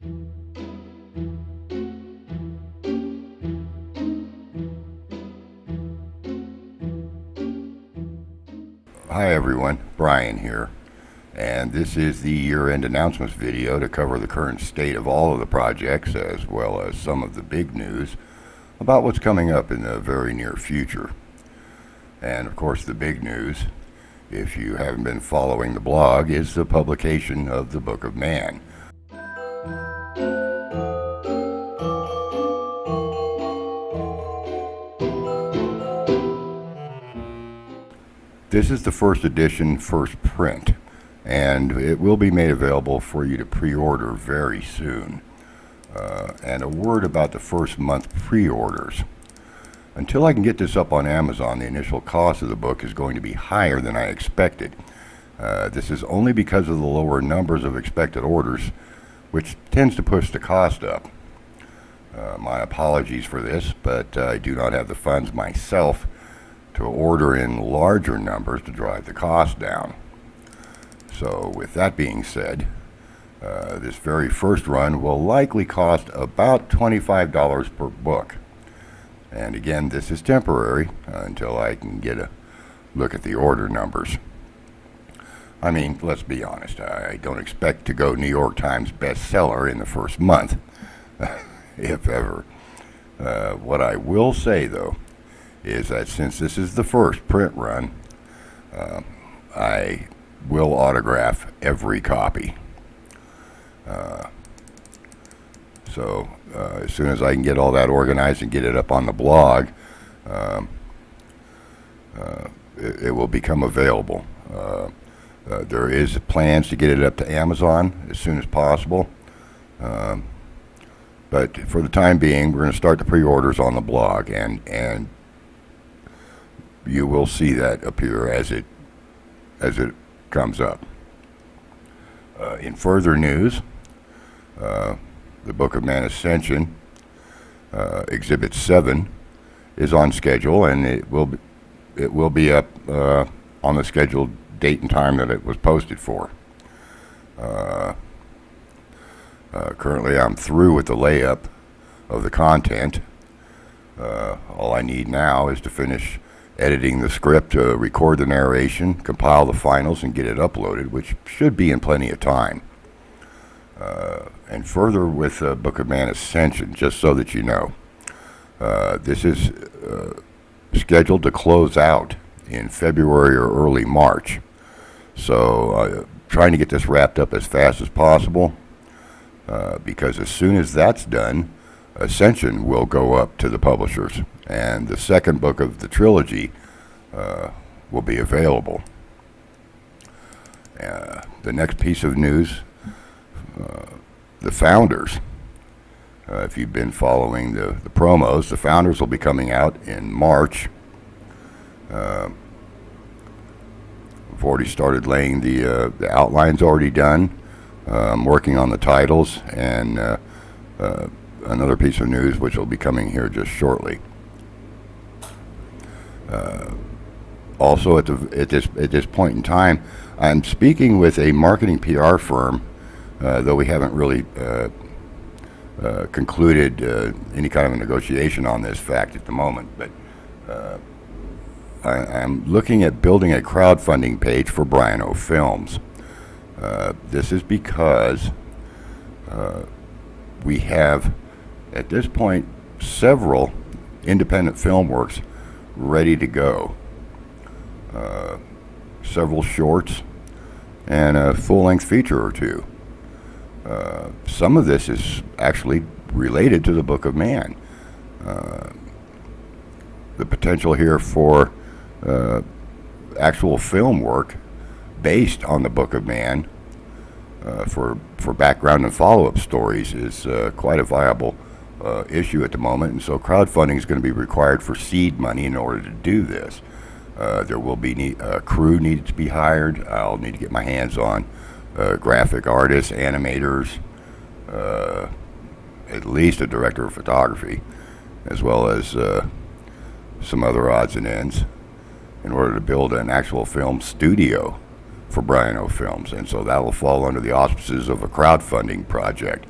Hi everyone, Brian here, and this is the year-end announcements video to cover the current state of all of the projects as well as some of the big news about what's coming up in the very near future. And of course the big news, if you haven't been following the blog, is the publication of the Book of Man. This is the first edition, first print, and it will be made available for you to pre-order very soon. And a word about the first month pre-orders. Until I can get this up on Amazon, the initial cost of the book is going to be higher than I expected. This is only because of the lower numbers of expected orders, which tends to push the cost up. My apologies for this, but I do not have the funds myself to order in larger numbers to drive the cost down. So with that being said, this very first run will likely cost about $25 per book. And again, this is temporary until I can get a look at the order numbers. I mean, let's be honest, I don't expect to go New York Times bestseller in the first month, if ever. What I will say though, is that since this is the first print run, I will autograph every copy. So as soon as I can get all that organized and get it up on the blog, it will become available. There is plans to get it up to Amazon as soon as possible. But for the time being, we're going to start the pre-orders on the blog, and you will see that appear as it comes up. In further news, the Book of Man Ascension, Exhibit 7, is on schedule, and it will be up on the scheduled date and time that it was posted for. Currently, I'm through with the layup of the content. All I need now is to finish editing the script, record the narration, compile the finals, and get it uploaded, which should be in plenty of time. And further with Book of Man Ascension, just so that you know, this is scheduled to close out in February or early March. So trying to get this wrapped up as fast as possible, because as soon as that's done, Ascension will go up to the publishers, and the second book of the trilogy will be available. The next piece of news, the Founders. If you've been following the promos, the Founders will be coming out in March. I've already started laying the outlines already done. I'm working on the titles, and another piece of news which will be coming here just shortly. Also, at this point in time, I'm speaking with a marketing PR firm, though we haven't really concluded any kind of a negotiation on this fact at the moment. But I'm looking at building a crowdfunding page for Brian O. Films. This is because we have, at this point, several independent film works ready to go. Several shorts and a full-length feature or two. Some of this is actually related to the Book of Man. The potential here for actual film work based on the Book of Man for background and follow-up stories is quite a viable issue at the moment, and so crowdfunding is going to be required for seed money in order to do this. There will be a crew needed to be hired. I'll need to get my hands on graphic artists, animators, at least a director of photography, as well as some other odds and ends, in order to build an actual film studio for Brian O. Films. And so that will fall under the auspices of a crowdfunding project.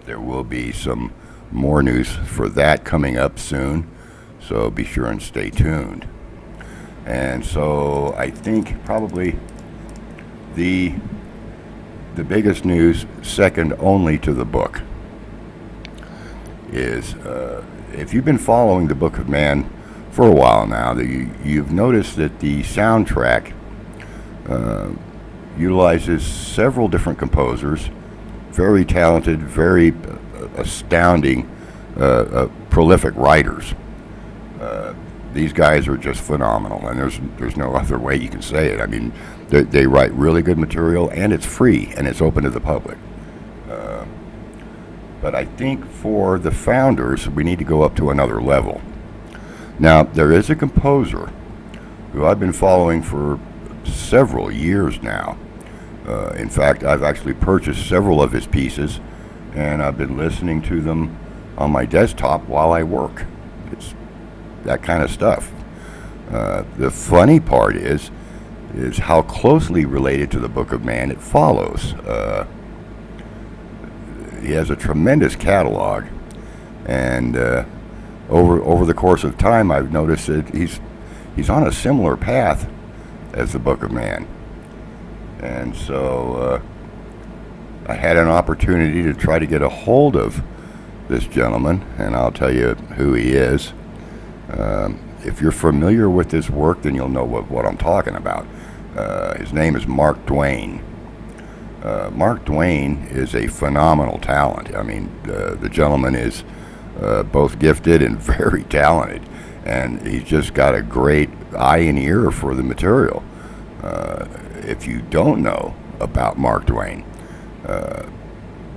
There will be some more news for that coming up soon, so be sure and stay tuned. And so I think probably the biggest news, second only to the book, is if you've been following the Book of Man for a while now, you've noticed that the soundtrack utilizes several different composers, very talented, very astounding, prolific writers. These guys are just phenomenal, and there's no other way you can say it. I mean, they write really good material, and it's free, and it's open to the public. But I think for the founders, we need to go up to another level. Now, there is a composer who I've been following for several years now. In fact, I've actually purchased several of his pieces, and I've been listening to them on my desktop while I work. It's that kind of stuff. The funny part is how closely related to the Book of Man it follows. He has a tremendous catalog, and over the course of time, I've noticed that he's on a similar path as the Book of Man. And so I had an opportunity to try to get a hold of this gentleman, and I'll tell you who he is. If you're familiar with this work, then you'll know what I'm talking about. His name is Mark Dwane. Mark Dwane is a phenomenal talent. I mean, the gentleman is both gifted and very talented, and he's just got a great eye and ear for the material. If you don't know about Mark Dwane,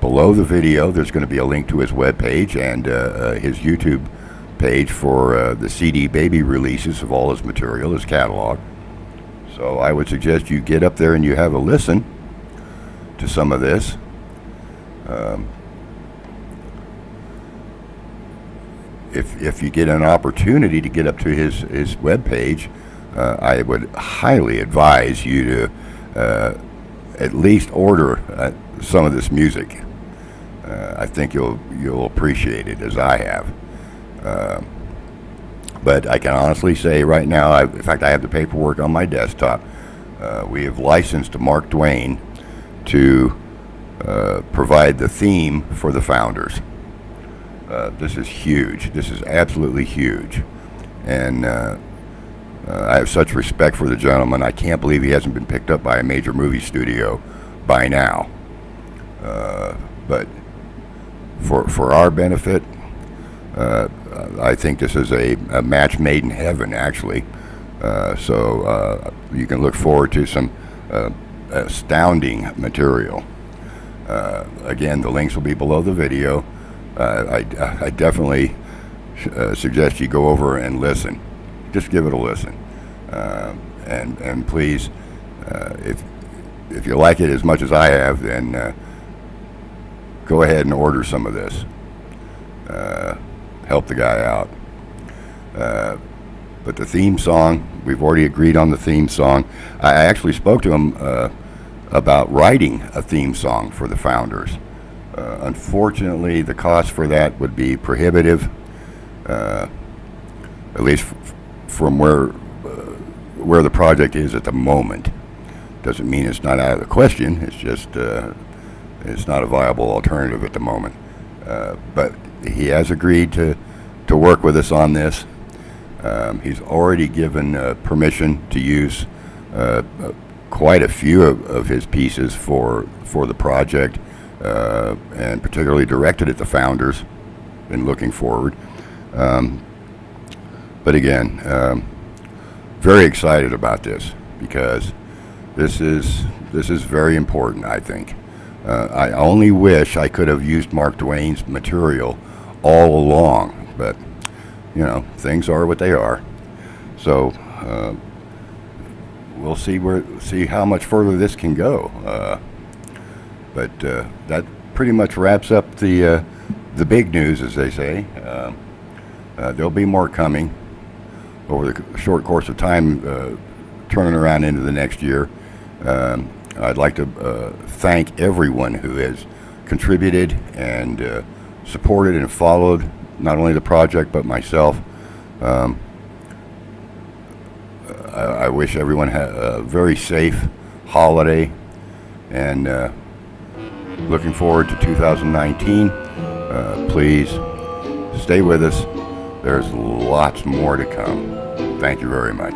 below the video there's going to be a link to his webpage and his YouTube page for the CD baby releases of all his material, his catalog. So I would suggest you get up there and you have a listen to some of this. If you get an opportunity to get up to his webpage, I would highly advise you to at least order some of this music. I think you'll appreciate it as I have. But I can honestly say right now, in fact, I have the paperwork on my desktop. We have licensed Mark Dwane to provide the theme for the founders. This is huge. This is absolutely huge. And I have such respect for the gentleman. I can't believe he hasn't been picked up by a major movie studio by now. But for our benefit, I think this is a match made in heaven, actually. So you can look forward to some astounding material. Again, the links will be below the video. I definitely suggest you go over and listen. Just give it a listen. And please, if you like it as much as I have, then go ahead and order some of this. Help the guy out. But the theme song, we've already agreed on the theme song. I actually spoke to him about writing a theme song for the founders. Unfortunately, the cost for that would be prohibitive, at least from where the project is at the moment. Doesn't mean it's not out of the question. It's just it's not a viable alternative at the moment. But he has agreed to work with us on this. He's already given permission to use quite a few of his pieces for the project, and particularly directed at the founders. Been looking forward. But again, very excited about this because this is very important, I think. I only wish I could have used Mark Dwane's material all along, but you know, things are what they are. So we'll see how much further this can go. But that pretty much wraps up the big news, as they say. There'll be more coming over the short course of time, turning around into the next year. I'd like to thank everyone who has contributed and supported and followed not only the project but myself. I wish everyone had a very safe holiday, and looking forward to 2019. Please stay with us. There's lots more to come. Thank you very much.